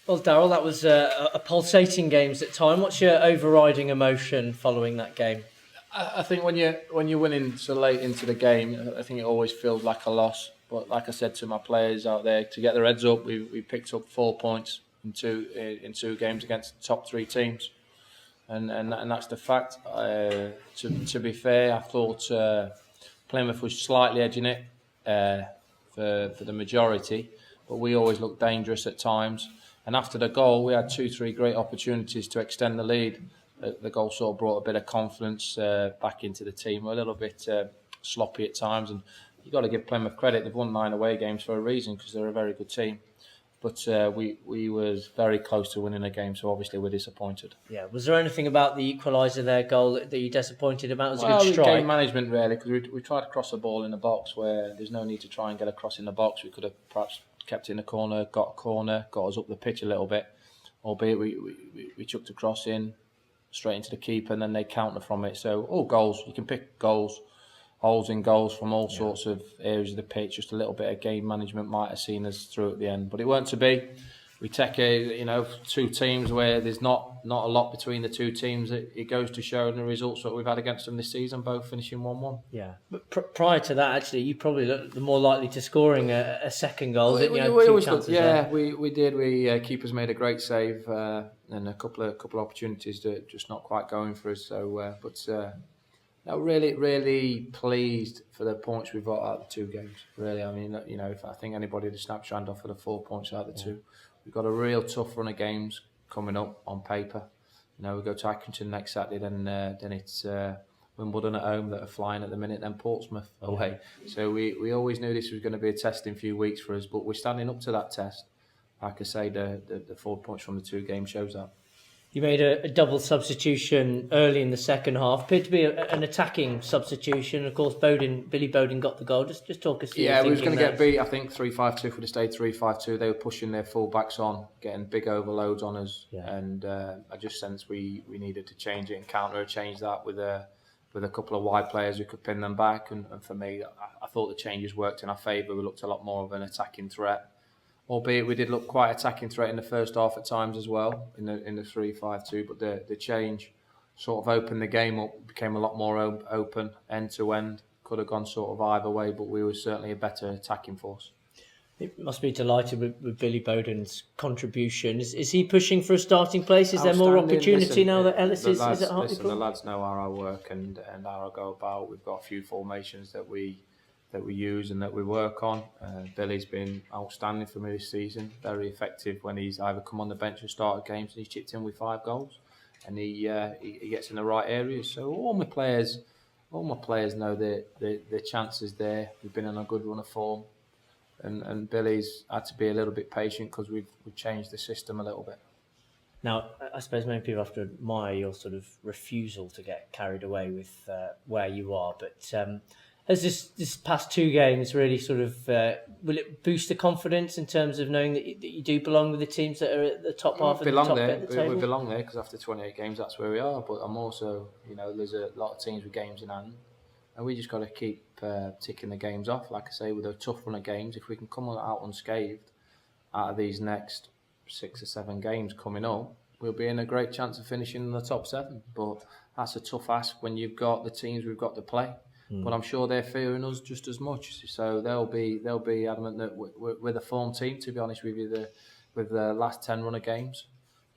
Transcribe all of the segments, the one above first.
Well, Darrell, that was a pulsating games at time. What's your overriding emotion following that game? I think when you're winning so late into the game, I think it always feels like a loss. But like I said to my players out there, to get their heads up, we picked up 4 points in two games against the top three teams, and that's the fact. To be fair, I thought Plymouth was slightly edging it for the majority, but we always looked dangerous at times. And after the goal, we had 2-3 great opportunities to extend the lead. The goal sort of brought a bit of confidence back into the team. We're a little bit sloppy at times, and you've got to give Plymouth credit. They've won 9 away games for a reason, because they're a very good team. But we was very close to winning a game, so obviously we're disappointed. Yeah, was there anything about the equaliser, their goal, that you're disappointed about? It was a good strike. Game management, really, because we tried to cross the ball in the box where there's no need to try and get across in the box. We could have perhaps kept it in the corner, got us up the pitch a little bit, albeit we chucked a cross in straight into the keeper, and then they counter from it. So all goals, you can pick goals, holes in goals from all sorts of areas of the pitch. Just a little bit of game management might have seen us through at the end, but it weren't to be. We take two teams where there's not a lot between the two teams. It goes to show in the results that we've had against them this season, both finishing 1-1. Yeah, but prior to that, actually, you probably looked the more likely to scoring a second goal, didn't you? We always looked, we did. Keepers made a great save and a couple of opportunities that just not quite going for us. So, no, really pleased for the points we've got out of the 2 games. Really, I mean, if I think anybody would snap your hand off for the 4 points out of the 2. We've got a real tough run of games coming up on paper. We go to Accrington next Saturday, then it's Wimbledon at home that are flying at the minute, then Portsmouth away. So we always knew this was going to be a testing few weeks for us, but we're standing up to that test. Like I say, the 4 points from the 2 games shows that. You made a double substitution early in the second half. Appeared to be an attacking substitution. Of course, Billy Bowden got the goal. Just talk us through. Yeah, we was going to get beat. I think 3-5-2 if we'd have stayed 3-5-2. They were pushing their full-backs on, getting big overloads on us, and I just sensed we needed to change it and change that with a couple of wide players who could pin them back. And for me, I thought the changes worked in our favour. We looked a lot more of an attacking threat. Albeit we did look quite attacking threat in the first half at times as well, in the 3-5-2, but the change sort of opened the game up, became a lot more open, end to end. Could have gone sort of either way, but we were certainly a better attacking force. You must be delighted with Billy Bowden's contribution. Is he pushing for a starting place? Is there more opportunity now that Ellis is at Hartlepool? The lads know how I work and how I go about. We've got a few formations that we use and that we work on. Billy's been outstanding for me this season. Very effective when he's either come on the bench and started games, and he's chipped in with 5 goals, and he gets in the right areas. So all my players know the chances there. We've been on a good run of form, and Billy's had to be a little bit patient because we've changed the system a little bit. Now, I suppose many people have to admire your sort of refusal to get carried away with where you are, but has this past 2 games really sort of will it boost the confidence in terms of knowing that you do belong with the teams that are at the top half of the top end of the table? We belong there because after 28 games, that's where we are. But I'm also, there's a lot of teams with games in hand, and we just got to keep ticking the games off. Like I say, with a tough run of games, if we can come out unscathed out of these next 6 or 7 games coming up, we'll be in a great chance of finishing in the top 7. But that's a tough ask when you've got the teams we've got to play. But I'm sure they're fearing us just as much. So they'll be adamant that we're the form team, to be honest with you, with the last 10 run of games.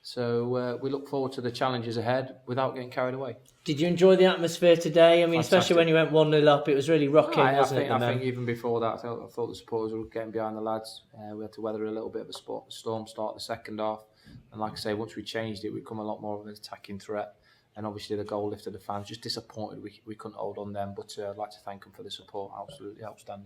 So we look forward to the challenges ahead without getting carried away. Did you enjoy the atmosphere today? I mean, Fantastic. Especially when you went 1-0 up, it was really rocking, wasn't it? I think even before that, I thought the supporters were getting behind the lads. We had to weather a little bit of a storm start the second half. And like I say, once we changed it, we become a lot more of an attacking threat. And obviously the goal lifted the fans. Just disappointed we couldn't hold on them, but I'd like to thank them for the support. Absolutely outstanding.